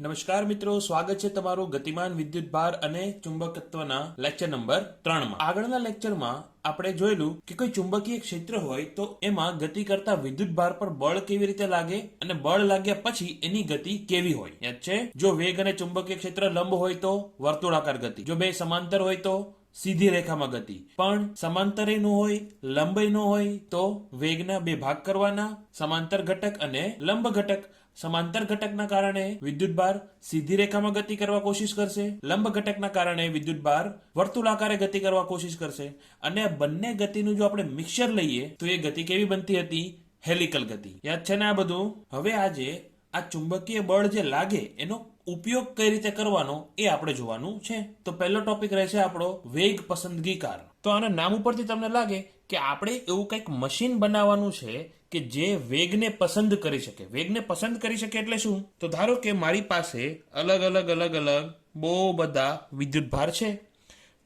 નમસ્કાર મિત્રો, સ્વાગત છે તમારું ગતિમાન વિદ્યુત ભાર અને ચુંબકત્વના લેક્ચર નંબર 3 માં। આગળના લેક્ચરમાં આપણે જોયેલું કે કોઈ ચુંબકીય ક્ષેત્ર હોય તો એમાં ગતિ કરતા વિદ્યુત ભાર પર બળ કેવી રીતે લાગે અને બળ લાગ્યા પછી એની ગતિ કેવી હોય। યાદ છે, જો વેગ અને ચુંબકીય ક્ષેત્ર લંબ હોય તો વર્તુળાકાર ગતિ, જો બે સમાંતર હોય તો સીધી રેખામાં ગતિ, પણ સમાંતરે નું હોય લંબય નું હોય તો વેગના બે ભાગ કરવાના, સમાંતર ઘટક અને લંબ ઘટક। સમાંતર ઘટકના કારણે વિદ્યુત ભાર સીધી રેખામાં ગતિ કરવા કોશિશ કરશે, લંબ ઘટકના કારણે વિદ્યુત ભાર વર્તુળાકારે ગતિ કરવા કોશિશ કરશે। અને બંને ગતિનું જો આપણે મિક્સચર લઈએ તો એ ગતિ કેવી બનતી હતી? હેલિકલ ગતિ। યાદ છે ને આ બધું? હવે આજે આ ચુંબકીય બળ જે લાગે એનો ઉપયોગ કઈ રીતે કરવાનો એ આપણે જોવાનું છે। તો પહેલો ટોપિક રહેશે આપણો વેગ પસંદગીકાર। તો આના નામ ઉપરથી તમને લાગે કે આપણે એવું કંઈક મશીન બનાવવાનું છે કે જે વેગને પસંદ કરી શકે। વેગને પસંદ કરી શકે એટલે શું? તો ધારો કે મારી પાસે અલગ અલગ બહુ બધા વિદ્યુત ભાર છે,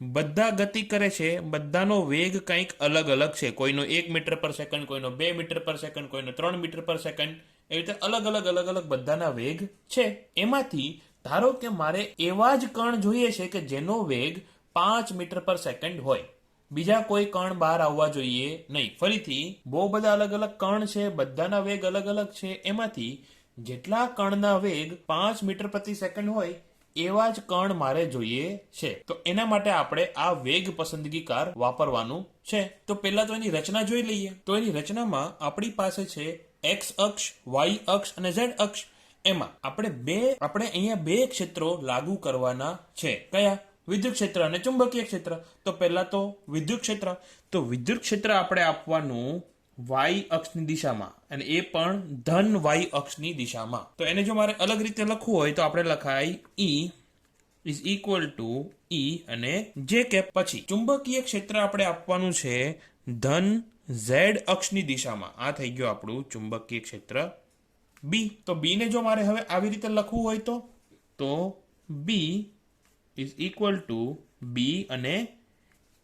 બધા ગતિ કરે છે, બધાનો વેગ કંઈક અલગ અલગ છે। કોઈનો 1 મીટર પર સેકન્ડ, કોઈનો 2 મીટર પર સેકન્ડ, કોઈનો 3 મીટર પર સેકન્ડ, એવી રીતે અલગ અલગ બધાના વેગ છે। એમાંથી ધારો કે મારે એવા જ કણ જોઈએ છે કે જેનો વેગ 5 મીટર પર સેકન્ડ હોય, બીજા કોઈ કણ બહાર આવવા જોઈએ નહીં। ફરીથી બહુ બધા અલગ અલગ કણ છે, બધાના વેગ અલગ અલગ છે, એમાંથી જેટલા કણના વેગ 5 મીટર પ્રતિ સેકન્ડ હોય એવા જ કણ મારે જોઈએ છે। તો એના માટે આપણે આ વેગ પસંદગીકાર વાપરવાનું છે। તો પહેલા તો એની રચના જોઈ લઈએ। તો એની રચનામાં આપણી પાસે છે એક્સ અક્ષ, વાય અક્ષ અને ઝેડ અક્ષ। એમાં આપણે અહીંયા બે ક્ષેત્રો લાગુ કરવાના છે। કયા? વિદ્યુત ક્ષેત્ર અને ચુંબકીય ક્ષેત્ર। તો પહેલા તો વિદ્યુત ક્ષેત્ર। તો વિદ્યુત ક્ષેત્ર આપણે આપવાનું વાય અક્ષની દિશામાં, અને એ પણ ધન વાય અક્ષની દિશામાં। તો એને જો મારે અલગ રીતે લખવું હોય તો આપણે લખાય E is equal to E અને જે કેપ। પછી ચુંબકીય ક્ષેત્ર આપણે આપવાનું છે ધન ઝેડ અક્ષની દિશામાં। આ થઈ ગયું આપણું ચુંબકીય ક્ષેત્ર B। તો B ને જો મારે હવે આવી રીતે લખવું હોય તો B is equal to B અને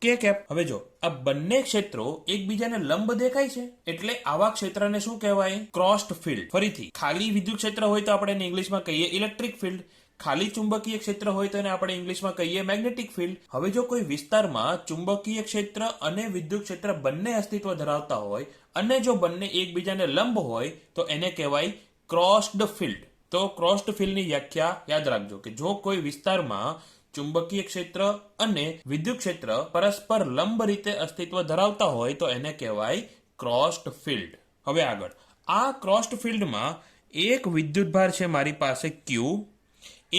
કે કેપ। હવે જો આ બંને ક્ષેત્રો એકબીજાને લંબ દેખાય છે એટલે આવા ક્ષેત્રને શું કહેવાય? Crossed field. ફરીથી ખાલી વિદ્યુત ક્ષેત્ર હોય તો આપણે એને ઇંગ્લિશમાં કહીએ ઇલેક્ટ્રિક ફિલ્ડ, ખાલી ચુંબકીય ક્ષેત્ર હોય તો એને આપણે ઇંગ્લિશમાં કહીએ મેગ્નેટિક ફિલ્ડ। હવે જો કોઈ વિસ્તારમાં ચુંબકીય ક્ષેત્ર અને વિદ્યુત ક્ષેત્ર બંને અસ્તિત્વ ધરાવતા હોય અને જો બંને એકબીજાને લંબ હોય તો એને કહેવાય ક્રોસ્ડ ફિલ્ડ। તો ક્રોસ્ડ ફિલ્ડની વ્યાખ્યા યાદ રાખજો કે જો કોઈ વિસ્તારમાં ચુંબકીય ક્ષેત્ર અને વિદ્યુત ક્ષેત્ર પરસ્પર લંબ રીતે અસ્તિત્વ ધરાવતા હોય તો એને કહેવાય ક્રોસ્ડ ફિલ્ડ। હવે આગળ આ ક્રોસ્ડ ફિલ્ડમાં એક વિદ્યુત ભાર છે મારી પાસે Q,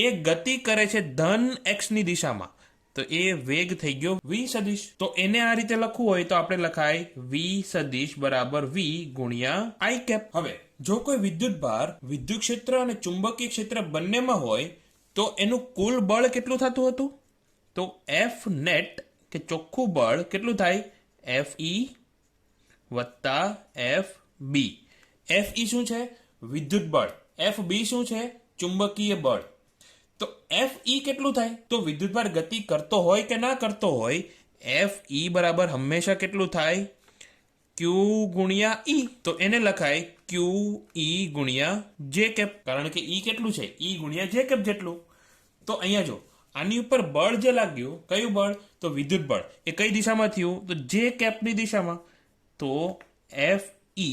એ ગતિ કરે છે ધન x ની દિશામાં, તો એ વેગ થઈ ગયો v સદિશ। તો એને આ રીતે લખવું હોય તો આપણે લખાય v સદિશ બરાબર v ગુણ્યા i કેપ। હવે જો કોઈ વિદ્યુત ભાર વિદ્યુત ક્ષેત્ર અને ચુંબકીય ક્ષેત્ર બંનેમાં હોય તો એનું કુલ બળ કેટલું થતું હતું? તો F નેટ કે ચોખ્ખું બળ કેટલું થાય? Fe વત્તા Fb। Fe શું છે? વિદ્યુત બળ। Fb શું છે? ચુંબકીય બળ। તો Fe કેટલું થાય? તો વિદ્યુત ભાર ગતિ કરતો હોય કે ના કરતો હોય, Fe બરાબર હંમેશા કેટલું થાય? Q ગુણ્યા E। તો એને લખાય Q E ગુણ્યા જે કેપ, કારણ કે E કેટલું છે? E ગુણ્યા જે કેપ જેટલું। તો અહીંયા જો આની ઉપર બળ જે લાગ્યું, કયું બળ? તો વિદ્યુત બળ। એ કઈ દિશામાં થયું? તો જે કેપની દિશામાં। તો Fe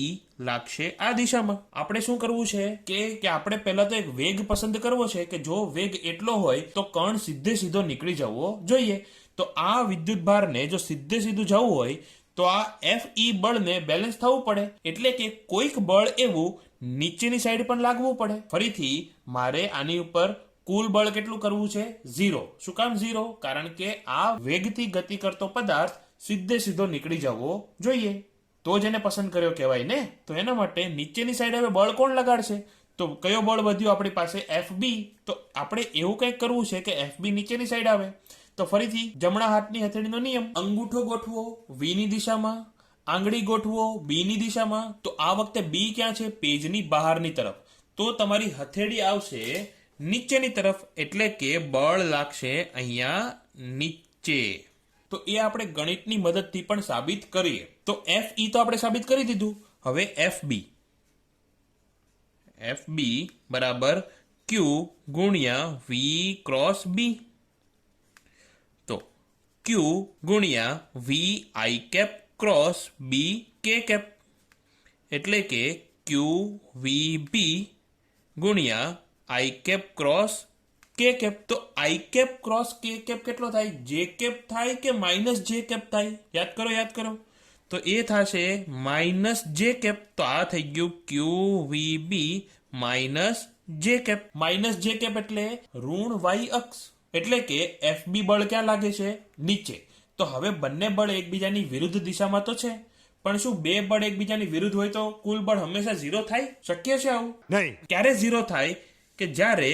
લાગશે આ દિશામાં। આપણે શું કરવું છે કે આપણે પહેલા તો એક વેગ પસંદ કરવો છે કે જો વેગ એટલો હોય તો કણ સીધો નીકળી જવો જોઈએ। તો આ વિદ્યુત ભારને જો સીધું જવું હોય તો આ Fe બળને બેલેન્સ થવું પડે, એટલે કે કોઈક બળ એવું નીચેની સાઈડ પણ લાગવું પડે। ફરીથી મારે આની ઉપર કુલ બળ કેટલું કરવું છે? 0। શું કામ 0? કારણ કે આ વેગથી ગતિ કરતો પદાર્થ સીધો નીકળી જવો જોઈએ, તો જ એને પસંદ કર્યો કહેવાય ને। તો એના માટે નીચેની સાઈડ હવે બળ કોણ લગાડશે? તો કયો બળ વધ્યો આપણી પાસે? Fb। તો આપણે એવું કંઈક કરવું છે કે Fb નીચેની સાઈડ આવે। તો ફરીથી જમણા હાથની હથેળીનો નિયમ, અંગૂઠો ગોઠવો v ની દિશામાં, આંગળી ગોઠવો b ની દિશામાં। તો આ વખતે b ક્યાં છે? પેજની બહારની તરફ। તો તમારી હથેળી આવશે નીચેની તરફ, એટલે કે બળ લાગશે અહીંયા નીચે। તો એ આપણે ગણિતની મદદથી પણ સાબિત કરીએ। તો Fe તો આપણે સાબિત કરી દીધું। હવે Fb બરાબર ક્યુ ગુણ્યા વી ક્રોસ બી. તો ક્યુ ગુણ્યા વી આઈ કેપ ક્રોસ બી કે કેપ, એટલે કે ક્યુ વી બી ગુણ્યા i cap cross k cap. તો i cap cross k cap કેટલો થાય? જે કેપ થાય કે માઇનસ જે કેપ થાય? યાદ કરો. તો એ થશે માઇનસ જે કેપ. તો આ થઈ ગયું q v B minus j cap. Minus j cap એટલે ઋણ વાય અક્ષ, એટલે કે એફ બી બળ ક્યાં લાગે છે? નીચે. તો હવે બંને બળ એકબીજાની વિરુદ્ધ દિશામાં તો છે, પણ શું બે બળ એકબીજાની વિરુદ્ધ હોય તો કુલ બળ હંમેશા ઝીરો થાય? શક્ય છે આવું? નહીં. ક્યારે ઝીરો થાય? કે જ્યારે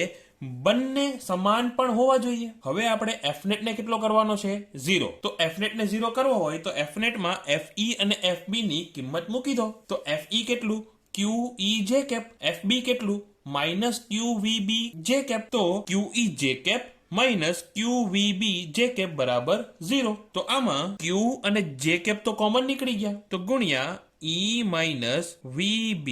બંને સમાન પણ હોવા જોઈએ. હવે આપણે એફનેટ ને કેટલો કરવાનો છે? 0. તો એફનેટ ને 0 કરવો હોય તો એફનેટ માં FE અને FB ની કિંમત મૂકી દો. તો FE કેટલું? QE જે કેપ. FB કેટલું? માઇનસ QVB જે કેપ. તો QE જે કેપ માઇનસ QVB જે કેપ બરાબર 0. તો આમાં Q અને જે કેપ તો કોમન નીકળી ગયા, તો ગુણ્યા E માઇનસ VB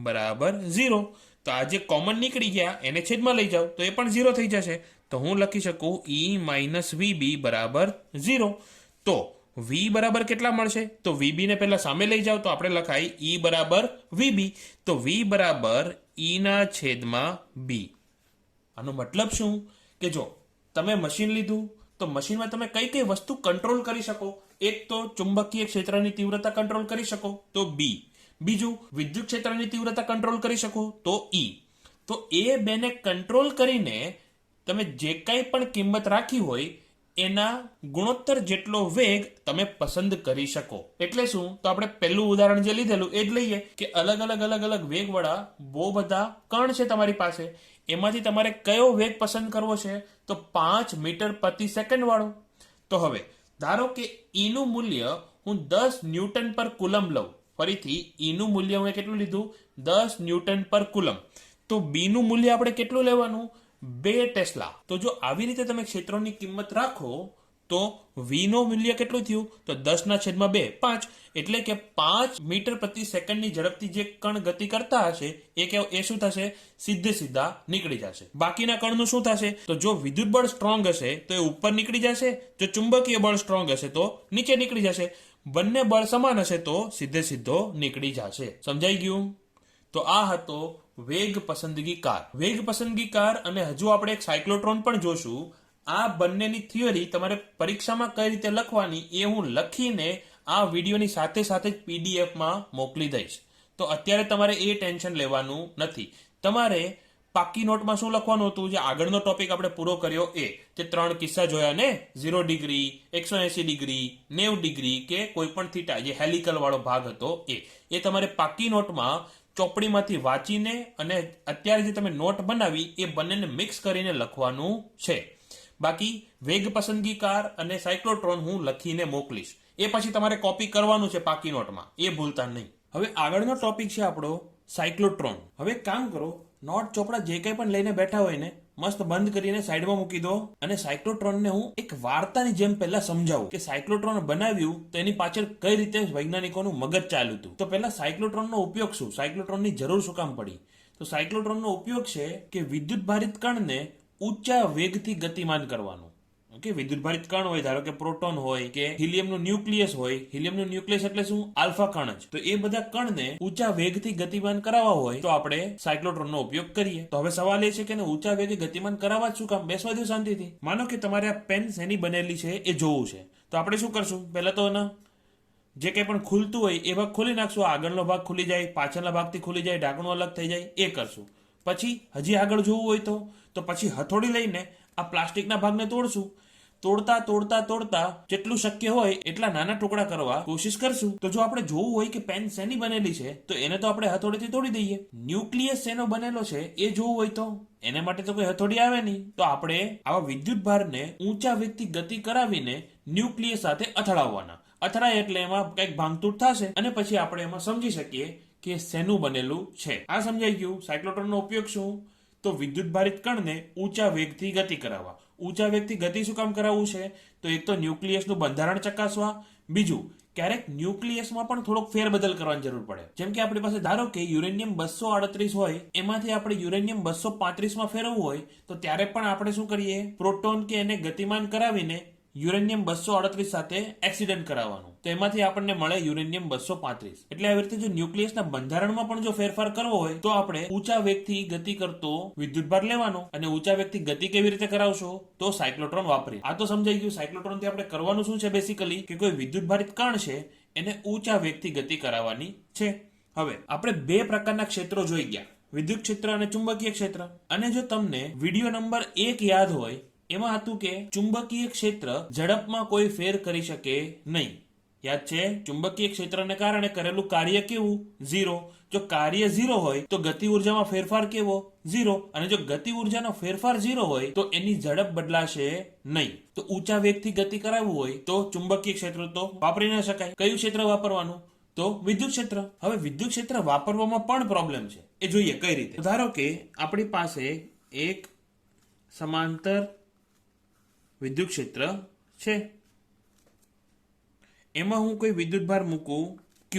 બરાબર 0. તો આ જે કોમન નીકળી ગયા એને છેદમાં લઈ જાઓ તો એ પણ 0 થઈ જશે. તો હું લખી શકું E માઇનસ VB બરાબર 0. તો V બરાબર કેટલા મળશે? તો VB ને પહેલા સામે લઈ જાઓ તો આપણે લખાય E બરાબર VB. તો V બરાબર E ના છેદમાં B. આનો મતલબ શું? કે જો તમે મશીન લીધું તો મશીનમાં તમે કઈ કઈ વસ્તુ કંટ્રોલ કરી શકો? એક તો ચુંબકીય ક્ષેત્રની તીવ્રતા કંટ્રોલ કરી શકો, તો B. બીજું વિદ્યુત ક્ષેત્રની તીવ્રતા કંટ્રોલ કરી શકો, તો E. તો એ બેને કંટ્રોલ કરીને તમે જે કંઈ પણ કિંમત રાખી હોય એના ગુણોત્તર જેટલો વેગ તમે પસંદ કરી શકો. એટલે શું? તો આપણે પહેલું ઉદાહરણ જે લીધેલું એ જ લઈએ કે અલગ અલગ વેગવાળા બહુ બધા કણ છે તમારી પાસે. એમાંથી તમારે કયો વેગ પસંદ કરવો છે? તો 5 મીટર પ્રતિ સેકન્ડ વાળો. તો હવે ધારો કે E નું મૂલ્ય હું 10 ન્યૂટન પર કુલમ લઉં. ફરીથી E નું મૂલ્ય મેં કેટલું લીધું? 10 ન્યૂટન પર કુલમ. તો B નું મૂલ્ય આપણે કેટલું લેવાનું? 2 ટેસ્લા. તો જો આવી રીતે તમે ક્ષેત્રોની કિંમત રાખો તો V નું મૂલ્ય કેટલું થયું? તો 10/2 5. એટલે કે 5 મીટર પ્રતિ સેકન્ડની ઝડપથી જે કણ ગતિ કરતા હશે એ શું થશે? સીધા નીકળી જશે. બાકીના કણનું શું થશે? તો જો વિદ્યુત બળ સ્ટ્રોંગ હશે તો એ ઉપર નીકળી જશે, જો ચુંબકીય બળ સ્ટ્રોંગ હશે તો નીચે નીકળી જશે. બંને બળ સમાન હશે તો સીધો નીકળી જશે. સમજાઈ ગયું? તો આ હતો વેગ પસંદગી કાર. વેગ પસંદગી કાર અને હજુ આપણે એક સાયક્લોટ્રોન પણ જોશું. આ બંનેની થિયરી તમારે પરીક્ષામાં કઈ રીતે લખવાની એ હું લખીને આ વિડીયોની સાથે જ PDF માં મોકલી દઈશ. તો અત્યારે તમારે એ ટેન્શન લેવાનું નથી. તમારે પાકી નોટમાં શું લખવાનું હતું? જે આગળનો ટોપિક આપણે પૂરો કર્યો એ જે 3 કિસ્સા જોયા ને, 0 ડિગ્રી, 180 ડિગ્રી, 90 ડિગ્રી કે કોઈ પણ થીટા, જે હેલિકલ વાળો ભાગ હતો એ તમારે પાકી નોટમાં ચોપડીમાંથી વાંચીને અને અત્યારે જે તમે નોટ બનાવી એ બંનેને મિક્સ કરીને લખવાનું છે. બાકી વેગ પસંદગી કાર અને સાયક્લોટ્રોન હું લખીને મોકલીશ. એ પછી તમારે કોપી કરવાનું છે પાકી નોટમાં, એ ભૂલતા નહીં. હવે આગળનો ટોપિક છે આપણો સાયક્લોટ્રોન. હવે કામ કરો, નોટ ચોપડા જે કંઈ પણ લઈને બેઠા હોય ને મસ્ત બંધ કરીને સાઈડમાં મૂકી દો અને સાયક્લોટ્રોનને હું એક વાર્તાની જેમ પહેલા સમજાવું કે સાયક્લોટ્રોન બનાવ્યું તો એની પાછળ કઈ રીતે વૈજ્ઞાનિકોનું મગજ ચાલ્યું હતું. તો પહેલા સાયક્લોટ્રોનનો ઉપયોગ શું? સાયક્લોટ્રોનની જરૂર શું કામ પડી? તો સાયક્લોટ્રોનનો ઉપયોગ છે કે વિદ્યુત ભારિત કણને ઊંચા વેગથી ગતિમાન કરવાનું. ઓકે, વિદ્યુત ભારિત કણ હોય, ધારો કે પ્રોટોન હોય કે હિલિયમનું ન્યુક્લિયસ હોય. હિલિયમનું ન્યુક્લિયસ એટલે શું? આલ્ફા કણ જ. તો એ બધા કણને ઊંચા વેગથી ગતિમાન કરાવવા હોય તો આપણે સાયક્લોટ્રોનનો ઉપયોગ કરીએ. તો હવે સવાલ એ છે કે ઊંચા વેગે ગતિમાન કરાવવા શું કામ? બેસવા દો શાંતિથી. માનો કે તમારે આ પેન શેની બનેલી છે એ જોવું છે, તો આપણે શું કરશું? પહેલા તો એના જે કંઈ પણ ખુલતું હોય એ ભાગ ખોલી નાખશું. આગળનો ભાગ ખુલી જાય, પાછળના ભાગથી ખુલી જાય, ઢાંકણું અલગ થઈ જાય, એ કરશું. પછી હજી આગળ જોવું હોય તો પછી હથોડી લઈને આ પ્લાસ્ટિકના ભાગને તોડશું. તોડતા જેટલું શક્ય હોય એટલા નાના ટુકડા કરવા કોશિશ કરશું. તો જો આપણે જોવું હોય કે પેન શેની બનેલી છે તો એને તો આપણે હથોડીથી તોડી દઈએ. ન્યુક્લિયસ શેનો બનેલો છે એ જોવું હોય તો એને માટે તો કોઈ હથોડી આવે નહીં. તો આપણે આવા વિદ્યુત ભારને ઊંચા વેગથી ગતિ કરાવીને ન્યુક્લિયસ સાથે અથડાવવાના. અથડાય એટલે એમાં કંઈક ભાંગતૂટ થશે અને પછી આપણે એમાં સમજી શકીએ કે શેનું બનેલું છે. આ સમજાઈ ગયું. સાયક્લોટ્રોનનો ઉપયોગ શું? તો વિદ્યુત ભારિત કણને ઊંચા વેગથી ગતિ કરાવવા. ઊંચા વેગથી ગતિ શું કામ કરાવવું છે? તો એક તો ન્યુક્લિયસનું બંધારણ ચકાસવા, બીજું ક્યારેક ન્યુક્લિયસમાં પણ થોડોક ફેરબદલ કરવાની જરૂર પડે. જેમ કે આપણી પાસે ધારો કે યુરેનિયમ 238 હોય, એમાંથી આપણે યુરેનિયમ 235 માં ફેરવવું હોય તો ત્યારે પણ આપણે શું કરીએ, પ્રોટોન કે એને ગતિમાન કરાવીને યુરેનિયમ 238 સાથે એક્સિડન્ટ કરાવવાનું, તો એમાંથી આપણને મળે યુરેનિયમ 235. એટલે આવી રીતે જો ન્યુક્લિયસના બંધારણમાં પણ જો ફેરફાર કરવો હોય તો આપણે ઊંચા વેગથી ગતિ કરતો વિદ્યુતભાર લેવાનો, અને ઊંચા વેગથી ગતિ કેવી રીતે કરાવશો, તો સાયક્લોટ્રોન વાપરી. આ તો સમજાઈ ગયું. સાયક્લોટ્રોન થી આપણે કરવાનું શું છે, બેસિકલી કે કોઈ વિદ્યુતભારિત કણ છે એને ઊંચા વેગથી ગતિ કરાવવાની છે. હવે આપણે બે પ્રકારના ક્ષેત્રો જોઈ ગયા, વિદ્યુત ક્ષેત્ર અને ચુંબકીય ક્ષેત્ર. અને જો તમને વિડીયો નંબર 1 યાદ હોય, એમાં હતું કે ચુંબકીય ક્ષેત્ર ઝડપમાં કોઈ ફેર કરી શકે નહીં. યાદ છે? ચુંબકીય ક્ષેત્રને કારણે કરેલું કાર્ય કેવું? 0. જો કાર્ય 0 હોય તો ગતિ ઉર્જામાં ફેરફાર કેવો? 0. અને જો ગતિ ઉર્જાનો ફેરફાર 0 હોય તો એની ઝડપ બદલાશે નહીં. તો ઊંચા વેગથી ગતિ કરાવવું હોય તો ચુંબકીય ક્ષેત્ર તો વાપરી ન શકાય. કયું ક્ષેત્ર વાપરવાનું? તો વિદ્યુત ક્ષેત્ર. હવે વિદ્યુત ક્ષેત્ર વાપરવામાં પણ પ્રોબ્લેમ છે, એ જોઈએ કઈ રીતે. ધારો કે આપણી પાસે એક સમાંતર વિદ્યુત ક્ષેત્ર છે, એમાં હું કોઈ વિદ્યુતભાર મૂકું Q,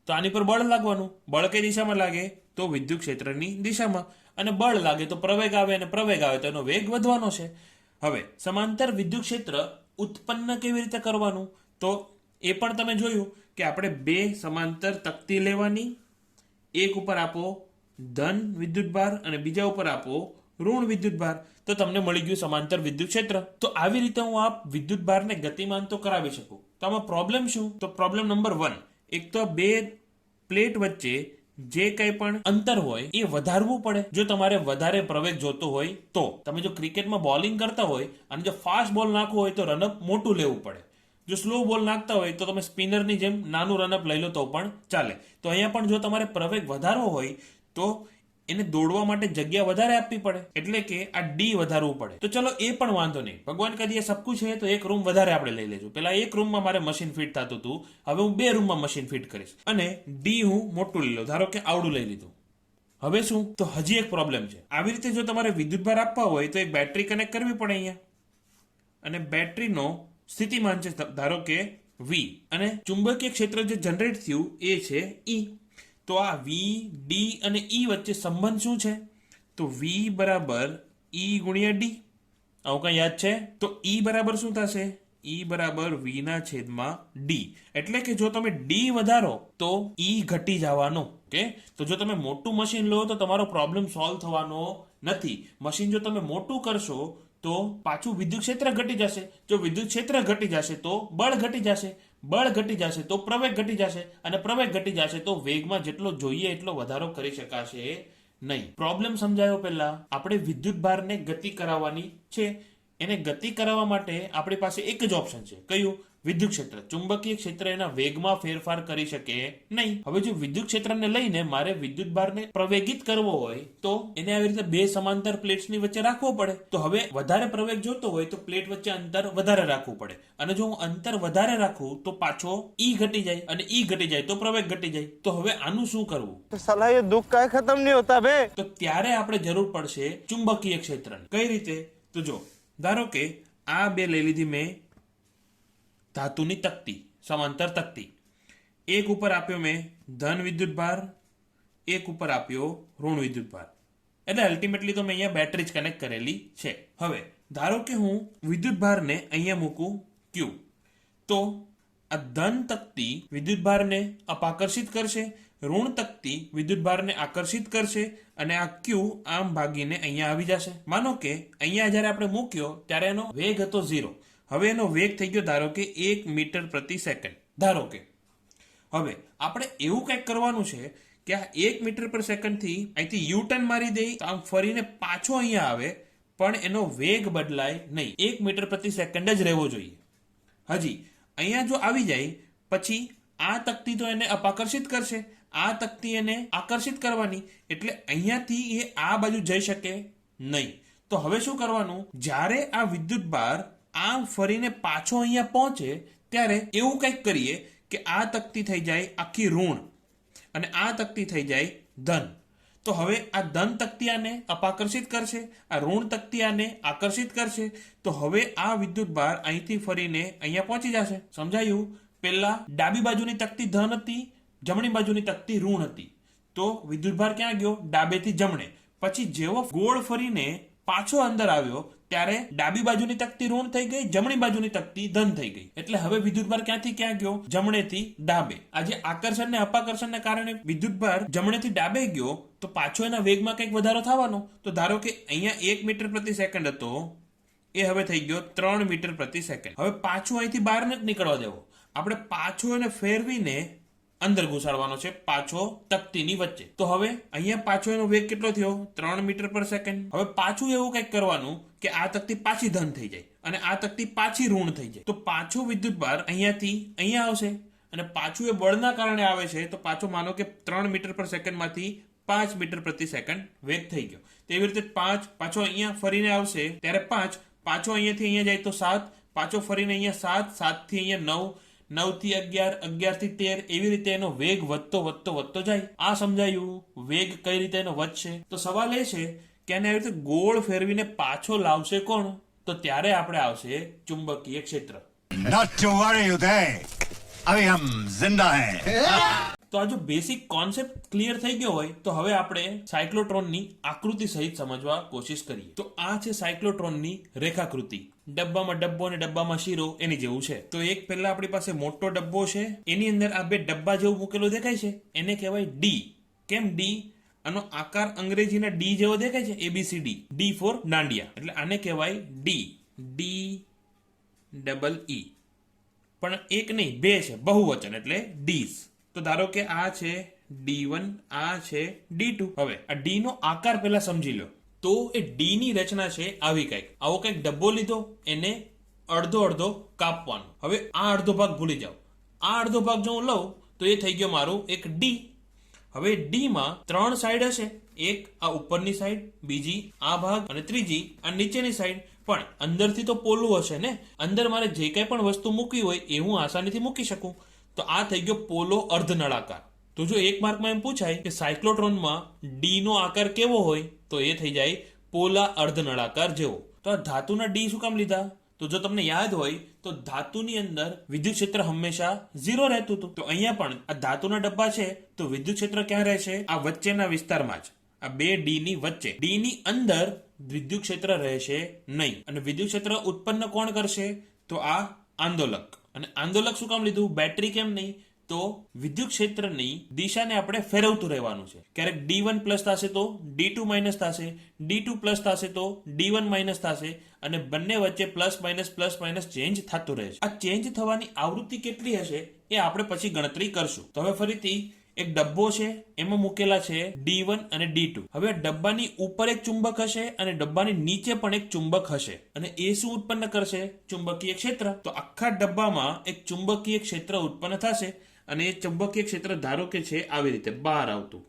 તો આની પર બળ લાગવાનું. બળ કઈ દિશામાં લાગે? તો વિદ્યુત ક્ષેત્રની દિશામાં. અને બળ લાગે તો પ્રવેગ આવે, અને પ્રવેગ આવે તો એનો વેગ વધવાનો છે. હવે સમાંતર વિદ્યુત ક્ષેત્ર ઉત્પન્ન કેવી રીતે કરવાનું, તો એ પણ તમે જોયું કે આપણે બે સમાંતર તકતી લેવાની, એક ઉપર આપો ધન વિદ્યુતભાર અને બીજા ઉપર આપો ઋણ વિદ્યુતભાર, તો તમને મળી ગયું સમાંતર વિદ્યુત ક્ષેત્ર. તો આવી રીતે હું આ વિદ્યુતભારને ગતિમાન તો કરાવી શકું. તો આમાં પ્રોબ્લેમ શું? તો પ્રોબ્લેમ નંબર 1, એક તો બે પ્લેટ વચ્ચે જે કંઈ પણ અંતર હોય એ વધારવું પડે. જો તમારે વધારે પ્રવેગ જોતો હોય તો તમે જો ક્રિકેટમાં બોલિંગ કરતા હોય અને જો ફાસ્ટ બોલ નાખવો હોય તો રનઅપ મોટું લેવું પડે. જો સ્લો બોલ નાખતા હોય તો તમે સ્પિનરની જેમ નાનું રનઅપ લઈ લો તો પણ ચાલે. તો અહીંયા પણ જો તમારે પ્રવેગ વધારવો હોય તો એને દોડવા માટે જગ્યા વધારે આપવી પડે, એટલે કે આ ડી વધારવું પડે. તો ચલો એ પણ વાંધો નહીં, ભગવાન કદી સબકું છે તો એક રૂમ વધારે આપણે લઈ લેજો. પેલા એક રૂમમાં મારે મશીન ફિટ થતું હતું, હવે હું 2 રૂમમાં મશીન ફિટ કરીશ, અને ડી હું મોટું લઈ લઉં. ધારો કે આવડું લઈ લીધું. હવે શું? તો હજી એક પ્રોબ્લેમ છે. આવી રીતે જો તમારે વિદ્યુતભાર આપવા હોય તો એક બેટરી કનેક્ટ કરવી પડે અહીંયા, અને બેટરીનો સ્થિતિમાન છે ધારો કે V, અને ચુંબકીય ક્ષેત્ર જે જનરેટ થયું એ છે E. તો આ V, D અને E વચ્ચે સંબંધ શું છે? તો V બરાબર E ગુણ્યા D. આવું કઈ યાદ છે? તો E બરાબર શું થશે? E બરાબર V ના છેદમાં D. એટલે કે જો તમે D વધારો તો E ઘટી જવાનો. ઓકે, તો જો તમે મોટું મશીન લો તો તમારો પ્રોબ્લેમ સોલ્વ થવાનો નથી. મશીન જો તમે મોટું કરશો તો પાછું વિદ્યુત ક્ષેત્ર ઘટી જશે. જો વિદ્યુત ક્ષેત્ર ઘટી જશે તો બળ ઘટી જશે, બળ ઘટી જશે તો પ્રવેગ ઘટી જશે, અને પ્રવેગ ઘટી જશે તો વેગમાં જેટલો જોઈએ એટલો વધારો કરી શકાશે નહીં. પ્રોબ્લેમ સમજાયો પહેલા. આપણે વિદ્યુતભારને ગતિ કરાવવાની છે. એને ગતિ કરાવવા માટે આપણી પાસે એક જ ઓપ્શન છે. કયું? વિદ્યુત ક્ષેત્ર. ચુંબકીય ક્ષેત્ર એના વેગમાં ફેરફાર કરી શકે નહીં. હવે જો વિદ્યુત ક્ષેત્રને લઈને મારે વિદ્યુતભારને પ્રવેગિત કરવો હોય તો એને આવી રીતે બે સમાંતર પ્લેટ્સની વચ્ચે રાખવો પડે. તો હવે વધારે પ્રવેગ જોતો હોય તો પ્લેટ વચ્ચે અંતર વધારે રાખવું પડે, અને જો હું અંતર વધારે રાખું તો પાછો E ઘટી જાય, અને E ઘટી જાય તો પ્રવેગ ઘટી જાય. તો હવે આનું શું કરવું? तो साला ये दुख का खत्म नहीं होता बे. તો ત્યારે આપણે જરૂર પડશે ચુંબકીય ક્ષેત્રની. કઈ રીતે? તો જો ધારો કે આ બે લઈ લીધી મેં ધાતુની તકતી, સમાંતર તકતી. એક ઉપર આપ્યો મેં ધન વિદ્યુતભાર, એક ઉપર આપ્યો ઋણ વિદ્યુતભાર. એટલે અલ્ટિમેટલી તો મેં અહીંયા બેટરી જ કનેક્ટ કરેલી છે. હવે ધારો કે હું વિદ્યુતભારને અહીંયા મૂકું Q, તો આ ધન તકતી વિદ્યુતભારને અપાકર્ષિત કરશે, ઋણ તકતી વિદ્યુતભારને આકર્ષિત કરશે, અને આ Q આમ ભાગીને અહીંયા આવી જશે. માનો કે અહીંયા જ્યારે આપણે મૂક્યો ત્યારે એનો વેગ હતો 0. હવે એનો વેગ થઈ ગયો ધારો કે 1 મીટર પ્રતિ સેકન્ડ. ધારો કે હવે આપણે એવું કંઈક કરવાનું છે કે આ 1 મીટર પર સેકન્ડથી અહીંથી યુ ટર્ન મારી દઈ તો આમ ફરીને પાછો અહીંયા આવે, પણ એનો વેગ બદલાય નહીં. 1 મીટર પ્રતિ સેકન્ડ જ રહેવો જોઈએ. હજી અહીંયા જો આવી જાય પછી આ તકતી તો એને અપાકર્ષિત કરશે, આ તકતી એને આકર્ષિત કરવાની, એટલે અહીંયાથી એ આ બાજુ જઈ શકે નહીં. તો હવે શું કરવાનું? જ્યારે આ વિદ્યુતભાર આમ ફરીને પાછો અહીંયા પહોંચે ત્યારે એવું કંઈક કરીએ કે આ તકતી થઈ જાય આખી ઋણ, અને આ તકતી થઈ જાય ધન. તો હવે આ ધન તકતી આને અપાકર્ષિત કરશે, આ ઋણ તકતી આને આકર્ષિત કરશે. તો હવે આ વિદ્યુતભાર અહીંથી ફરીને અહીંયા પહોંચી જશે. સમજાયું? પેલા ડાબી બાજુની તકતી ધન હતી, જમણી બાજુની તકતી ઋણ હતી. તો વિદ્યુતભાર ક્યાં ગયો? ડાબેથી જમણે. પછી જેવો ગોળ ફરીને પાછો અંદર આવ્યો ત્યારે ડાબી બાજુની તકતી ઋણ થઈ ગઈ, જમણી બાજુની તકતી ધન થઈ ગઈ. એટલે હવે વિદ્યુતભાર ક્યાંથી ક્યાં ગયો? જમણેથી ડાબે. આજે આકર્ષણ ને અપાકર્ષણને કારણે વિદ્યુતભાર જમણેથી ડાબે ગયો તો પાછો એના વેગમાં કંઈક વધારો થવાનો. તો ધારો કે અહીંયા 1 મીટર પ્રતિ સેકન્ડ હતો, એ હવે થઈ ગયો 3 મીટર પ્રતિ સેકન્ડ. હવે પાછું અહીંથી બહાર નથી નીકળવા દેવો, આપણે પાછો એને ફેરવીને અંદર ઘુસાડવાનો છે, પાછો તકતીની વચ્ચે. તો હવે અહીંયા પાછો એનો વેગ કેટલો થયો? 3 મીટર પર સેકન્ડ. હવે પાછું એવું કંઈક કરવાનું કે આ તકતી પાછી ધન થઈ જાય અને આ તકતી પાછી ઋણ થઈ જાય. તો પાછો વિદ્યુતભાર અહીંયાથી અહીંયા આવશે અને પાછું એ બળના કારણે આવે છે. તો પાછો માનો કે 3 મીટર પર સેકન્ડમાંથી 5 મીટર પ્રતિ સેકન્ડ વેગ થઈ ગયો. તેવી રીતે 5 પાછો અહીંયા ફરીને આવશે ત્યારે 5, પાછો અહીંયાથી અહીંયા જાય તો 7, પાછો ફરીને અહીંયા 7, 7 થી અહીંયા 9, 9 થી 11, 11 થી 13, એવી રીતે એનો વેગ વધતો વધતો વધતો જાય. આ સમજાયું વેગ કઈ રીતે એનો વધશે. તો સવાલ એ છે કે આને આવી રીતે ગોળ ફેરવીને પાછો લાવશે કોણ? તો ત્યારે આપણે આવશે ચુંબકીય ક્ષેત્ર. Not to worry, Uday. अभी हम जिंदा हैं. તો આ જો બેસિક કોન્સેપ્ટ ક્લિયર થઈ ગયો હોય તો હવે આપણે સાયક્લોટ્રોનની આકૃતિ સહિત સમજવા કોશિશ કરીએ. તો આ છે સાયક્લોટ્રોનની રેખાકૃતિ. ડબ્બામાં ડબ્બો અને ડબ્બામાં શીરો એની જેવું છે. તો એક પહેલા આપણી પાસે મોટો ડબ્બો છે, એની અંદર આ બે ડબ્બા જેવું મૂકેલું દેખાય છે, એને કહેવાય ડી. કેમ ડી? આનો આકાર અંગ્રેજીના ડી જેવો દેખાય છે, ABCD. ડી ફોર દાંડિયા, એટલે આને કહેવાય ડી. DEE. પણ એક નહીં, બે છે, બહુવચન એટલે ડીઝ. તો ધારો કે આ છે D1, આ છે D2. હવે આ ડી નો આકાર પહેલા સમજી લો. તો એ ડી ની રચના છે આવી કંઈક. આવો કંઈક ડબ્બો લીધો, એને અડધો અડધો કાપવાનો. હવે આ અડધો ભાગ ભૂલી જાઓ. આ અડધો ભાગ જો હું લઉં તો એ થઈ ગયો મારું એક ડી. હવે ડી માં 3 સાઈડ હશે, એક આ ઉપરની સાઈડ, બીજી આ ભાગ અને ત્રીજી આ નીચેની સાઈડ. પણ અંદરથી તો પોલું હશે ને, અંદર મારે જે કંઈ પણ વસ્તુ મૂકવી હોય એ હું આસાનીથી મૂકી શકું. તો આ થઈ ગયો પોલો અર્ધનળાકાર. તો જો એક માર્કમાં એમ પૂછાય કે સાયક્લોટ્રોનમાં ડી નો આકાર કેવો હોય, તો એ થઈ જાય પોલા અર્ધનળાકાર જેવો. તો આ ધાતુના ડી શું કામ લીધા? તો જો તમને યાદ હોય તો ધાતુની અંદર વિદ્યુત ક્ષેત્ર હંમેશા 0 રહેતું હતું. તો અહીંયા પણ આ ધાતુના ડબ્બા છે તો વિદ્યુત ક્ષેત્ર ક્યાં રહેશે? આ વચ્ચેના વિસ્તારમાં જ, આ બે ડી ની વચ્ચે. ડી ની અંદર વિદ્યુત ક્ષેત્ર રહેશે નહીં. અને વિદ્યુત ક્ષેત્ર ઉત્પન્ન કોણ કરશે? તો આ આંદોલક. અને આંદોલક શું કામ લીધું? બેટરી કેમ નહીં? તો વિદ્યુત ક્ષેત્રની દિશાને આપણે ફેરવતું રહેવાનું છે. ક્યારેક D1 પ્લસ થશે તો D2 માઇનસ થશે, D2 પ્લસ થશે તો D1 માઇનસ થશે, અને બંને વચ્ચે પ્લસ માઇનસ ચેન્જ થતું રહે છે. આ ચેન્જ થવાની આવૃત્તિ કેટલી હશે એ આપણે પછી ગણતરી કરશું. તો હવે ફરીથી એક ડબ્બો છે, એમાં મૂકેલા છે D1 અને D2. હવે ડબ્બાની ઉપર એક ચુંબક હશે અને ડબ્બાની નીચે પણ એક ચુંબક હશે, અને એ શું ઉત્પન્ન કરશે? ચુંબકીય ક્ષેત્ર. તો આખા ડબ્બામાં એક ચુંબકીય ક્ષેત્ર ઉત્પન્ન થશે, અને એ ચુંબકીય ક્ષેત્ર ધારો કે છે આવી રીતે બહાર આવતું.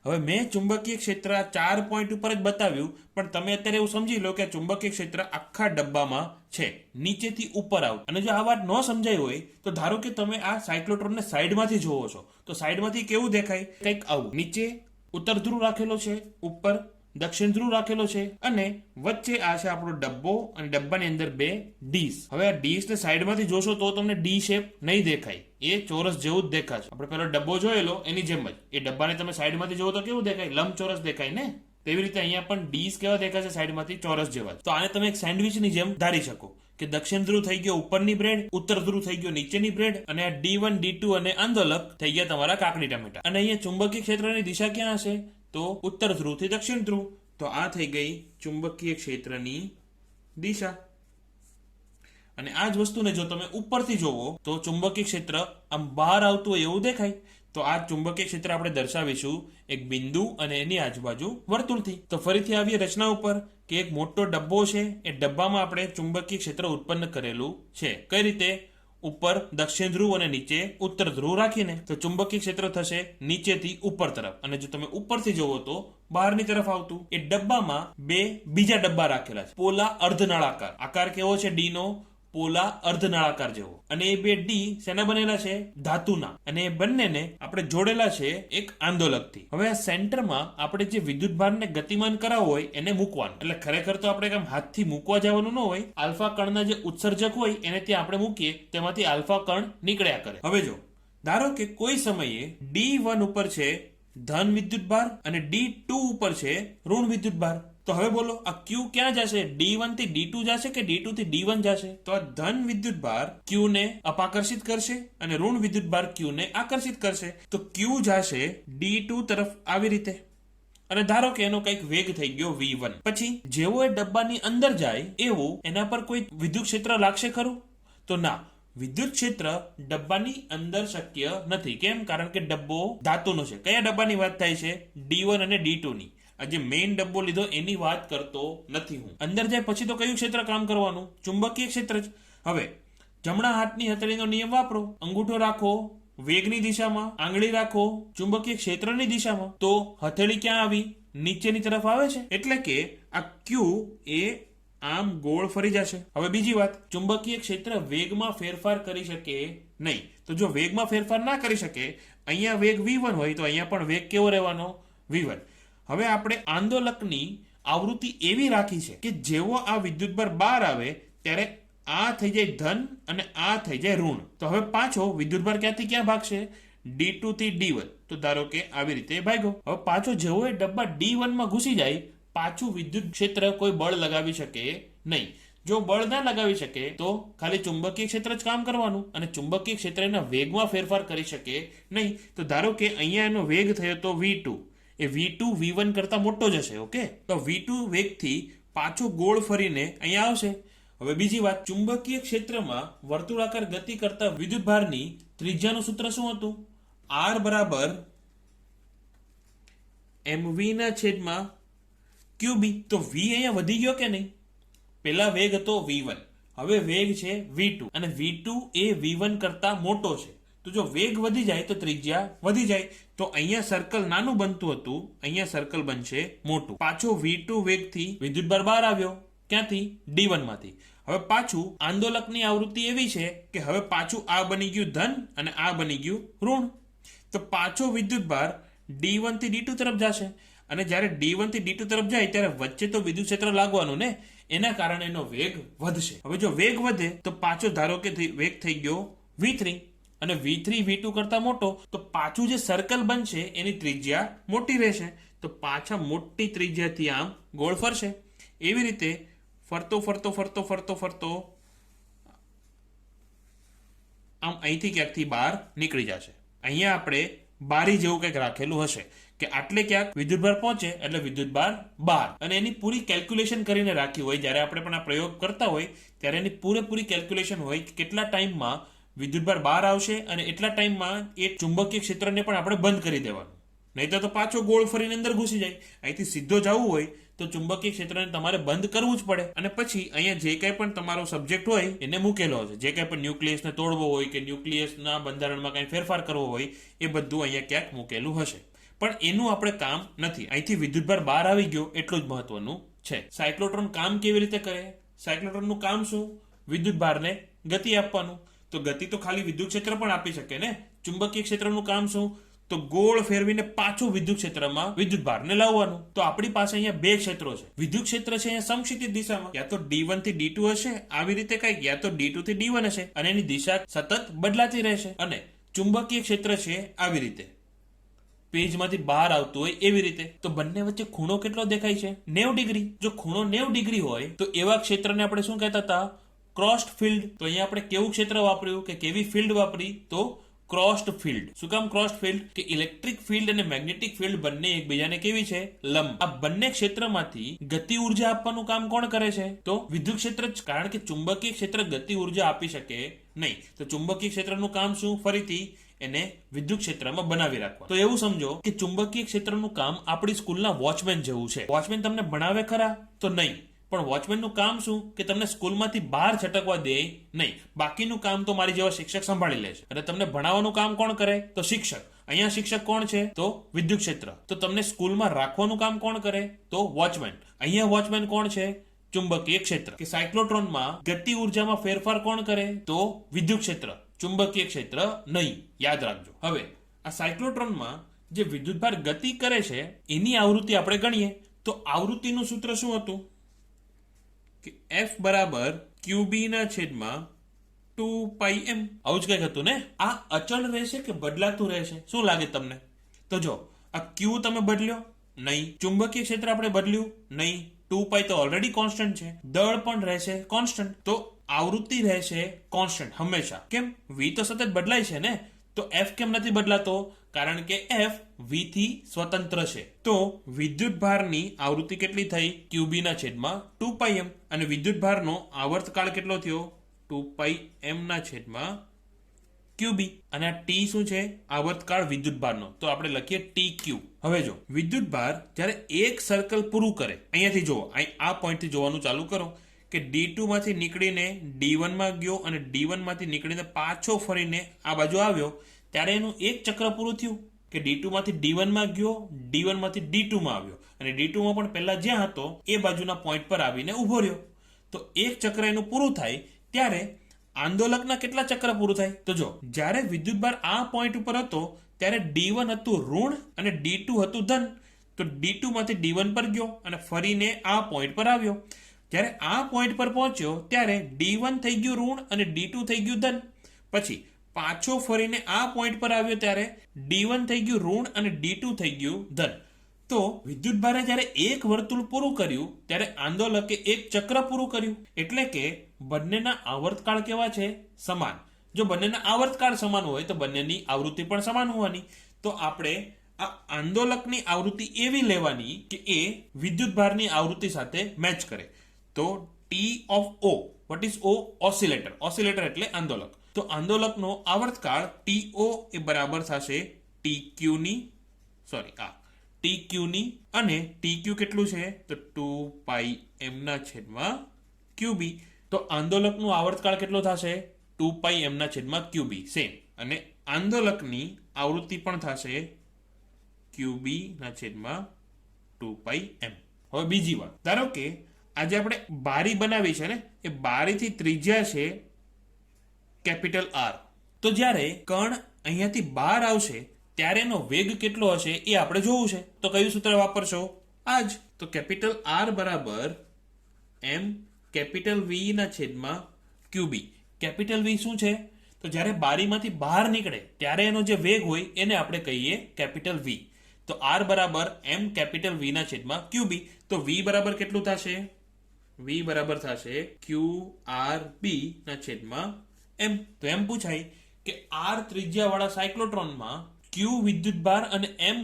હવે મેં ચુંબકીય ક્ષેત્ર 4 પોઈન્ટ ઉપર જ બતાવ્યું, પણ તમે અત્યારે એવું સમજી લો કે ચુંબકીય ક્ષેત્ર આખા ડબ્બામાં છે, નીચેથી ઉપર આવતું. અને જો આ વાત ન સમજાઈ હોય તો ધારો કે તમે આ સાયક્લોટ્રોનને સાઈડમાંથી જોવો છો, તો સાઈડમાંથી કેવું દેખાય? કંઈક આવું. નીચે ઉત્તર ધ્રુવ રાખેલો છે, ઉપર દક્ષિણ ધ્રુવ રાખેલો છે, અને વચ્ચે આ છે આપણો ડબ્બો, અને ડબ્બાની અંદર બે ડીશ. હવે આ ડીશ ને સાઈડમાંથી જોશો તો તમને ડી શેપ નહીં દેખાય, એ ચોરસ જેવું જ દેખાશે. આપણે પેલો ડબ્બો જોયેલો એની જેમ જ એ ડબ્બાને તમે સાઈડમાંથી જોવો તો કેવું દેખાય? લંબચોરસ દેખાય ને. તેવી રીતે અહીંયા પણ ડીશ કેવા દેખાશે? સાઈડમાંથી ચોરસ જેવા. તો આને તમે એક સેન્ડવિચની જેમ ધારી શકો કે દક્ષિણ ધ્રુવ થઈ ગયો ઉપરની બ્રેડ, ઉત્તર ધ્રુવ થઈ ગયો નીચેની બ્રેડ, અને આ D1, D2 અને આંદોલક થઈ ગયા તમારા કાકડી ટમેટા. અને અહીંયા ચુંબકીય ક્ષેત્રની દિશા ક્યાં હશે? તો ઉત્તર ધ્રુવથી દક્ષિણ ધ્રુવ. તો આ થઈ ગઈ ચુંબકીય ક્ષેત્રની દિશા. અને આ જ વસ્તુને જો તમે ઉપરથી જોવો તો ચુંબકીય ક્ષેત્ર આમ બહાર આવતું હોય એવું દેખાય. તો આ ચુંબકીય ક્ષેત્ર આપણે દર્શાવીશું એક બિંદુ અને એની આજુબાજુ વર્તુળથી. તો ફરીથી આવીએ રચના ઉપર કે એક મોટો ડબ્બો છે, એ ડબ્બામાં આપણે ચુંબકીય ક્ષેત્ર ઉત્પન્ન કરેલું છે. કઈ રીતે? ઉપર દક્ષિણ ધ્રુવ અને નીચે ઉત્તર ધ્રુવ રાખીને. તો ચુંબકીય ક્ષેત્ર થશે નીચેથી ઉપર તરફ, અને જો તમે ઉપરથી જોવો તો બહારની તરફ આવતું. એ ડબ્બામાં બે બીજા ડબ્બા રાખેલા છે, પોલા અર્ધનળાકાર. આકાર કેવો છે ડી નો? પોલા અર્ધનળાકાર જેવો. અને એ બે ડી શેના બનેલા છે? ધાતુના. અને એ બંનેને આપણે જોડેલા છે એક આંદોલકથી. હવે આ સેન્ટરમાં આપણે જે વિદ્યુત ભારને ગતિમાન કરાવવો હોય એને મૂકવાનું. એટલે ખરેખર તો આપણે કામ હાથથી મૂકવા જવાનું ન હોય. આલ્ફા કણના જે ઉત્સર્જક હોય એને ત્યાં આપણે મૂકીએ, તેમાંથી આલ્ફા કણ નીકળ્યા કરે. હવે જો ધારો કે કોઈ સમયે D1 ઉપર છે ધન વિદ્યુત ભાર અને D2 ઉપર છે ઋણ વિદ્યુત ભાર. તો હવે બોલો આ Q ક્યાં જશે? D1 થી D2 જશે કે D2 થી D1 જશે? તો આ ધન વિદ્યુત ભાર Q ને અપાકર્ષિત કરશે અને ઋણ વિદ્યુત ભાર Q ને આકર્ષિત કરશે. તો Q જશે D2 તરફ આવી રીતે. અને ધારો કે એનો કંઈક વેગ થઈ ગયો V1. પછી જેવો એ ડબ્બાની અંદર જાય એવું એના પર કોઈ વિદ્યુત ક્ષેત્ર લાગશે ખરું? તો ના, વિદ્યુત ક્ષેત્ર ડબ્બાની અંદર શક્ય નથી. કેમ? કારણ કે ડબ્બો ધાતુનો છે. કયા ડબ્બાની વાત થાય છે? D1 અને D2 ની. આ જે મેઇન ડબ્બો લીધો એની વાત કરતો નથી હું. અંદર જાય પછી તો કયું ક્ષેત્ર કામ કરવાનું? ચુંબકીય ક્ષેત્ર જ. હવે જમણા હાથની હથેળીનો નિયમ વાપરો. અંગૂઠો રાખો વેગની દિશામાં, આંગળી રાખો ચુંબકીય ક્ષેત્રની દિશામાં. તો હથેળી ક્યાં આવી? નીચેની તરફ આવે છે. એટલે કે આ Q એ આમ ગોળ ફરી જશે. હવે બીજી વાત, ચુંબકીય ક્ષેત્ર વેગમાં ફેરફાર કરી શકે નહીં. તો જો વેગમાં ફેરફાર ના કરી શકે, અહીંયા વેગ V1 હોય તો અહીંયા પણ વેગ કેવો રહેવાનો? V1. હવે આપણે આંદોલકની આવૃત્તિ એવી રાખી છે કે જેવો આ વિદ્યુતભાર બહાર આવે ત્યારે આ થઈ જાય ધન અને આ થઈ જાય ઋણ. તો હવે પાછો વિદ્યુતભાર ક્યાંથી ક્યાં ભાગશે? D2 થી D1. તો ધારો કે આવી રીતે ભાગ્યો. હવે પાછો જેવો એ ડબ્બા D1 માં ઘૂસી જાય, પાછું વિદ્યુત ક્ષેત્ર કોઈ બળ લગાવી શકે નહીં. જો બળ ના લગાવી શકે તો ખાલી ચુંબકીય ક્ષેત્ર જ કામ કરવાનું અને ચુંબકીય ક્ષેત્રના વેગમાં ફેરફાર કરી શકે નહીં. તો ધારો કે અહીંયા એનો વેગ થયો તો V2. એ V2 V1 કરતા મોટો જશે. ઓકે, તો V2 વેગથી પાછો ગોળ ફરીને અહીંયા આવશે. હવે બીજી વાત, ચુંબકીય ક્ષેત્રમાં વર્તુળાકાર ગતિ કરતા વિદ્યુતભારની ત્રિજ્યાનું સૂત્ર શું હતું? R બરાબર mv ના છેદમાં QB. તો V અહીંયા વધી ગયો કે નહીં? પેલા વેગ હતો V1, હવે વેગ છે V2 અને V2 એ V1 કરતા મોટો છે. તો જો વેગ વધી જાય તો ત્રિજ્યા વધી જાય. તો અહીંયા સર્કલ નાનું બનતું હતું, અહીંયા સર્કલ બનશે મોટું. પાછો V2 વેગથી વિદ્યુતભાર બહાર આવ્યો. ક્યાંથી? D1 માંથી. હવે પાછું આંદોલકની આવૃત્તિ એવી છે કે હવે પાછું આ બની ગયું ધન અને આ બની ગયું ઋણ. તો પાછો વિદ્યુતભાર D1 થી D2 તરફ જશે અને જ્યારે D1 થી D2 તરફ જાય ત્યારે વચ્ચે તો વિદ્યુત ક્ષેત્ર લાગવાનું ને, એના કારણે એનો વેગ વધશે. હવે જો વેગ વધે તો પાછો ધારો કે વેગ થઈ ગયો V3 અને V3 V2 કરતા મોટો, તો પાછું જે સર્કલ બનશે એની ત્રિજ્યા મોટી રહેશે. તો પાછા મોટી ત્રિજ્યાથી આમ ગોળ ફરશે. એવી રીતે ફરતો ફરતો ફરતો ફરતો ફરતો આમ અહીંથી ક્યાંકથી બહાર નીકળી જશે. અહીંયા આપણે બારી જેવું કંઈક રાખેલું હશે કે આટલે ક્યાંક વિદ્યુતભાર પહોંચે એટલે વિદ્યુતભાર બહાર, અને એની પૂરી કેલ્ક્યુલેશન કરીને રાખી હોય. જ્યારે આપણે પણ આ પ્રયોગ કરતા હોય ત્યારે એની પૂરેપૂરી કેલ્ક્યુલેશન હોય કે કેટલા ટાઈમમાં વિદ્યુતભાર બહાર આવશે અને એટલા ટાઈમમાં એ ચુંબકીય ક્ષેત્રને પણ આપણે બંધ કરી દેવાનું. નહીં તો પાછો ગોળ ફરીને અંદર ઘૂસી જાય. અહીંથી સીધો જવું હોય તો ચુંબકીય ક્ષેત્રને તમારે બંધ કરવું જ પડે. અને પછી અહીંયા જે કંઈ પણ તમારો સબ્જેક્ટ હોય એને મૂકેલો હશે. જે કંઈ પણ ન્યુક્લિયસને તોડવો હોય કે ન્યુક્લિયસના બંધારણમાં કંઈ ફેરફાર કરવો હોય એ બધું અહીંયા ક્યાંક મૂકેલું હશે. પણ એનું આપણે કામ નથી. અહીંથી વિદ્યુતભાર બહાર આવી ગયો એટલું જ મહત્વનું છે. સાયક્લોટ્રોન કામ કેવી રીતે કરે? સાયક્લોટ્રોનનું કામ શું? વિદ્યુતભારને ગતિ આપવાનું. તો ગતિ તો ખાલી વિદ્યુત ક્ષેત્ર પણ આપી શકે ને. ચુંબકીય ક્ષેત્રનું કામ શું? તો ગોળ ફેરવીને પાછું વિદ્યુત ક્ષેત્રમાં વિદ્યુતભારને લાવવાનું. તો આપણી પાસે અહીંયા બે ક્ષેત્રો છે. વિદ્યુત ક્ષેત્ર છે અહીંયા સમક્ષિતિજ દિશામાં, યા તો D1 થી D2 હશે આવી રીતે કંઈક, યા તો D2 થી D1 હશે અને એની દિશા સતત બદલાતી રહેશે. અને ચુંબકીય ક્ષેત્ર છે આવી રીતે પેજમાંથી બહાર આવતું હોય એવી રીતે. તો બંને વચ્ચે ખૂણો કેટલો દેખાય છે? 90 ડિગ્રી. જો ખૂણો 90 ડિગ્રી હોય તો એવા ક્ષેત્રને આપણે શું કહેતા હતા? Crossed field. તો અહીંયા આપણે કેવું ક્ષેત્ર વાપર્યું કે કેવી ફિલ્ડ વાપરી? તો ક્રોસ્ડ ફિલ્ડ. શું કામ ક્રોસ્ડ ફિલ્ડ? કે ઇલેક્ટ્રિક ફિલ્ડ અને મેગ્નેટિક ફિલ્ડ બંને એકબીજાને કેવી છે? લંબ. આ બંને ક્ષેત્રમાંથી ગતિ ઉર્જા આપવાનું કામ કોણ કરે છે? તો વિદ્યુત ક્ષેત્ર જ. કારણ કે ચુંબકીય ક્ષેત્ર ગતિ ઉર્જા આપી શકે નહીં. તો ચુંબકીય ક્ષેત્રનું કામ શું? ફરીથી એને વિદ્યુત ક્ષેત્રમાં બનાવી રાખવા. તો એવું સમજો કે ચુંબકીય ક્ષેત્રનું કામ આપણી સ્કૂલના વોચમેન જેવું છે. વોચમેન તમને ભણાવે ખરા? તો નહીં. પણ વોચમેનનું કામ શું? કે તમને સ્કૂલમાંથી બહાર છટકવા દે નહીં. બાકીનું કામ તો મારી જેવા શિક્ષક સંભાળી લે છે. અને તમને ભણાવવાનું કામ કોણ કરે? તો શિક્ષક. અહીંયા શિક્ષક કોણ છે? તો વિદ્યુત ક્ષેત્ર. તો તમને સ્કૂલમાં રાખવાનું કામ કોણ કરે? તો વોચમેન. અહીંયા વોચમેન કોણ છે? ચુંબકીય ક્ષેત્ર. કે સાયક્લોટ્રોનમાં ગતિ ઉર્જામાં ફેરફાર કોણ કરે? તો વિદ્યુત ક્ષેત્ર, ચુંબકીય ક્ષેત્ર નહીં. યાદ રાખજો. હવે આ સાયક્લોટ્રોનમાં જે વિદ્યુતભાર ગતિ કરે છે એની આવૃત્તિ આપણે ગણીએ તો આવૃત્તિનું સૂત્ર શું હતું? કે F બરાબર QB ના છેદમાં 2πm. આવું જ કંઈક હતું ને? આ અચળ રહેશે કે બદલાતું રહેશે? શું લાગે તમને? તો જો આ Q તમે બદલ્યો નહીં, ચુંબકીય ક્ષેત્ર આપણે બદલ્યું નહીં, 2π તો ઓલરેડી કોન્સ્ટન્ટ છે, દળ પણ રહેશે કોન્સ્ટન્ટ, તો આવૃત્તિ રહેશે કોન્સ્ટન્ટ હંમેશા. કેમ? V તો સતત બદલાય છે ને, તો F કેમ નથી બદલાતો? કારણ કે F V થી સ્વતંત્ર છે. તો વિદ્યુતભારની આવૃત્તિ કેટલી થઈ? QB ના છેદમાં 2πm. અને વિદ્યુતભારનો આવર્તકાળ કેટલો થયો? 2πm ના છેદમાં QB. અને આ T શું છે? આવર્તકાળ વિદ્યુતભારનો. તો આપણે લખીએ TQ. હવે જો વિદ્યુતભાર જ્યારે એક સર્કલ પૂરું કરે, અહીંયાથી જુઓ, અહીં આ પોઈન્ટથી જોવાનું ચાલુ કરો કે D2 માંથી નીકળીને D1 માં ગયો અને D1 માંથી નીકળીને પાછો ફરીને આ બાજુ આવ્યો, ત્યારે એનું એક ચક્ર પૂરું થયું. કે D2 માંથી D1 માં ગયો, D1 માંથી D2 માં આવ્યો અને D2 માં પણ પહેલા જ્યાં હતો એ બાજુના પોઈન્ટ પર આવીને ઉભો રહ્યો. તો એક ચક્ર એનું પૂરું થાય ત્યારે આંદોલકના કેટલા ચક્ર પૂરું થાય? તો જો જ્યારે વિદ્યુતભાર આ પોઈન્ટ ઉપર હતો ત્યારે D1 હતું ઋણ અને D2 હતું ધન. તો D2 માંથી D1 પર ગયો અને ફરીને આ પોઈન્ટ પર આવ્યો. જ્યારે આ પોઈન્ટ પર પહોંચ્યો ત્યારે D1 થઈ ગયું ઋણ અને D2 થઈ ગયું ધન. પછી પાછો ફરીને આ પોઈન્ટ પર આવ્યો ત્યારે D1 થઈ ગયું ઋણ અને D2 થઈ ગયું ધન. તો વિદ્યુતભારે જ્યારે એક વર્તુળ પૂરું કર્યું ત્યારે આંદોલકે એક ચક્ર પૂરું કર્યું. એટલે કે બંનેના આવર્તકાળ કેવા છે? સમાન. જો બંનેના આવર્તકાળ સમાન હોય તો બંનેની આવૃત્તિ પણ સમાન હોવાની. તો આપણે આ આંદોલકની આવૃત્તિ એવી લેવાની કે એ વિદ્યુતભારની આવૃત્તિ સાથે મેચ કરે. તો T of O, what is O? Oscillator. Oscillator એટલે આંદોલક. તો આંદોલકનો આવર્તકાળ TO એ બરાબર થશે TQ ની અને TQ કેટલું છે? તો 2πm ના છેદમાં QB. તો આંદોલકનું આવર્તકાળ કેટલો થશે? 2πm ના છેદમાં QB. સેમ. અને આંદોલકની આવૃત્તિ પણ થશે QB ના છેદમાં 2πm. હવે બીજી વાત, ધારો કે આજે આપણે બારી બનાવી છે ને, એ બારીથી ત્રિજ્યા છે કેપિટલ R. તો જ્યારે કણ અહીંયાથી બહાર આવશે ત્યારે એનો વેગ કેટલો હશે એ આપણે જોવું છે. તો કયું સૂત્ર વાપરશો? આ જ. તો કેપિટલ R બરાબર M કેપિટલ V ના છેદમાં QB. કેપિટલ V શું છે? તો જ્યારે બારીમાંથી બહાર નીકળે ત્યારે એનો જે વેગ હોય એને આપણે કહીએ કેપિટલ V. તો R બરાબર M કેપિટલ V ના છેદમાં QB. તો V બરાબર કેટલું થશે? V બરાબર થશે QRB ના છેદમાં M. તો એમ પૂછાય કે R ત્રિજ્યાવાળા સાયક્લોટ્રોનમાં Q વિદ્યુતભાર અને M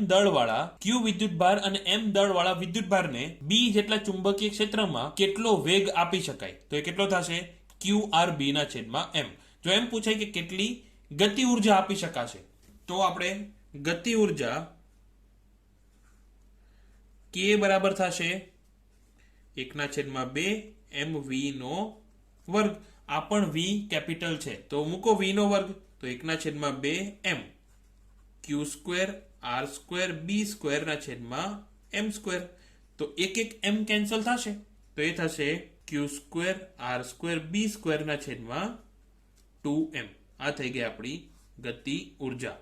દળવાળા વિદ્યુતભારને B જેટલા ચુંબકીય ક્ષેત્રમાં કેટલો વેગ આપી શકાય? તો એ કેટલો થશે? QRB ના છેદમાં M. જો એમ પૂછાય કે કેટલી ગતિ ઉર્જા આપી શકાશે, તો આપણે ગતિ ઉર્જા K બરાબર થશે 1/2 mv નો વર્ગ. આ પણ V કેપિટલ છે તો મૂકો V નો વર્ગ, તો 1/2 m Q2 R2 B2 ના છેદમાં M2. તો એક m કેન્સલ થશે તો એ થશે Q2 R2 B2 ના છેદમાં 2m. આ થઈ ગઈ આપણી ગતિ ઉર્જા.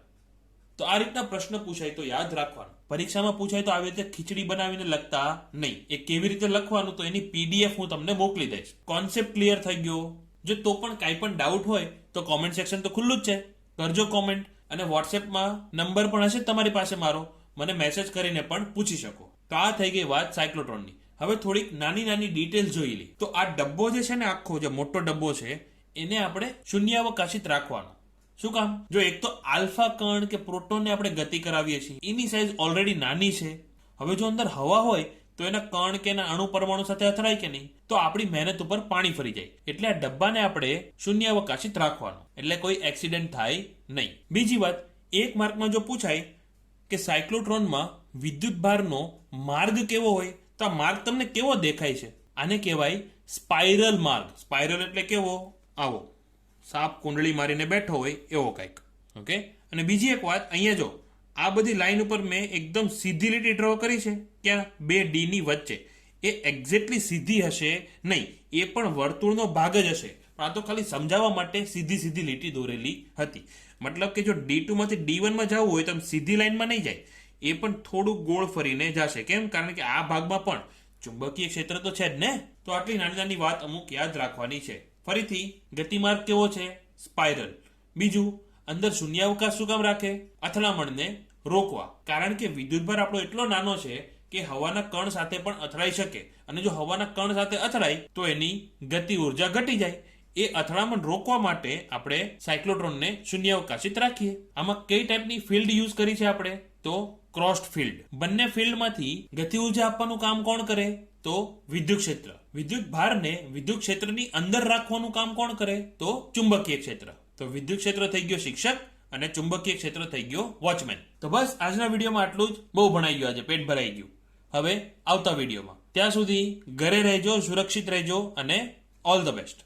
તો આ રીતના પ્રશ્ન પૂછાય તો યાદ રાખવાનું. પરીક્ષામાં પૂછાય તો આવી રીતે ખીચડી બનાવીને લખતા નહીં. એ કેવી રીતે લખવાનું તો એની PDF હું તમને મોકલી દઈશ. કોન્સેપ્ટ ક્લિયર થઈ ગયો? જો તો પણ કાંઈ પણ ડાઉટ હોય તો કોમેન્ટ સેક્શન તો ખુલ્લું જ છે, કરજો કોમેન્ટ. અને વોટ્સએપમાં નંબર પણ હશે તમારી પાસે મારો, મને મેસેજ કરીને પણ પૂછી શકો. તો આ થઈ ગઈ વાત સાયક્લોટ્રોનની. હવે થોડીક નાની નાની ડિટેલ્સ જોઈ લી. તો આ ડબ્બો જે છે ને, આખો જે મોટો ડબ્બો છે એને આપણે શૂન્યાવકાશિત રાખવાનો. શું કામ? જો એક તો આલ્ફા કણ કે પ્રોટોનને આપણે ગતિ કરાવીએ છીએ, એની સાઇઝ ઓલરેડી નાની છે. હવે જો અંદર હવા હોય તો એના કણ કે એના અણુ પરમાણુ સાથે અથડાય કે નહીં, તો આપણી મહેનત ઉપર પાણી ફરી જાય. એટલે આ ડબ્બાને આપણે શૂન્યાવકાશિત રાખવાનો, એટલે કોઈ એક્સિડન્ટ થાય નહીં. બીજી વાત, એક માર્કમાં જો પૂછાય કે સાયક્લોટ્રોનમાં વિદ્યુતભારનો માર્ગ કેવો હોય, તો આ માર્ગ તમને કેવો દેખાય છે? આને કહેવાય સ્પાઇરલ માર્ગ. સ્પાઇરલ એટલે કેવો? આવો સાપ કુંડળી મારીને બેઠો હોય એવો કંઈક. ઓકે. અને બીજી એક વાત, અહીંયા જો આ બધી લાઈન ઉપર મેં એકદમ સીધી લીટી ડ્રો કરી છે, ક્યાં? 2D ની વચ્ચે. એ એક્ઝેક્ટલી સીધી હશે નહીં, એ પણ વર્તુળનો ભાગ જ હશે. પણ આ તો ખાલી સમજાવવા માટે સીધી સીધી લીટી દોરેલી હતી. મતલબ કે જો D2 માંથી D1 માં જવું હોય તો આમ સીધી લાઈનમાં નહીં જાય, એ પણ થોડું ગોળ ફરીને જશે. કેમ? કારણ કે આ ભાગમાં પણ ચુંબકીય ક્ષેત્ર તો છે જ ને. તો આટલી નાની નાની વાત અમુક યાદ રાખવાની છે. ફરીથી ગતિમાર્ગ કેવો છે? સ્પાઇરલ. બીજું, અંદર શૂન્યાવકાશ શું કામ રાખે? અથડામણને રોકવા. કારણ કે વિદ્યુતભાર આપણો એટલો નાનો છે કે હવાના કણ સાથે પણ અથડાઈ શકે, અને જો હવાના કણ સાથે અથડાય તો એની ગતિ ઉર્જા ઘટી જાય. એ અથડામણ રોકવા માટે આપણે સાયક્લોટ્રોનને શૂન્યાવકાશિત રાખીએ. આમાં કઈ ટાઈપની ફિલ્ડ યુઝ કરી છે આપણે? તો ક્રોસ્ડ ફિલ્ડ. બંને ફિલ્ડમાંથી ગતિ ઉર્જા આપવાનું કામ કોણ કરે? તો વિદ્યુત ક્ષેત્ર. વિદ્યુત ભારને વિદ્યુત ક્ષેત્રની અંદર રાખવાનું કામ કોણ કરે? તો ચુંબકીય ક્ષેત્ર. તો વિદ્યુત ક્ષેત્ર થઈ ગયો શિક્ષક અને ચુંબકીય ક્ષેત્ર થઈ ગયો વોચમેન. તો બસ આજના વિડીયોમાં આટલું જ. બહુ ભણાઈ ગયું, આજે પેટ ભરાઈ ગયું. હવે આવતા વિડીયોમાં. ત્યાં સુધી ઘરે રહેજો, સુરક્ષિત રહેજો અને ઓલ ધ બેસ્ટ.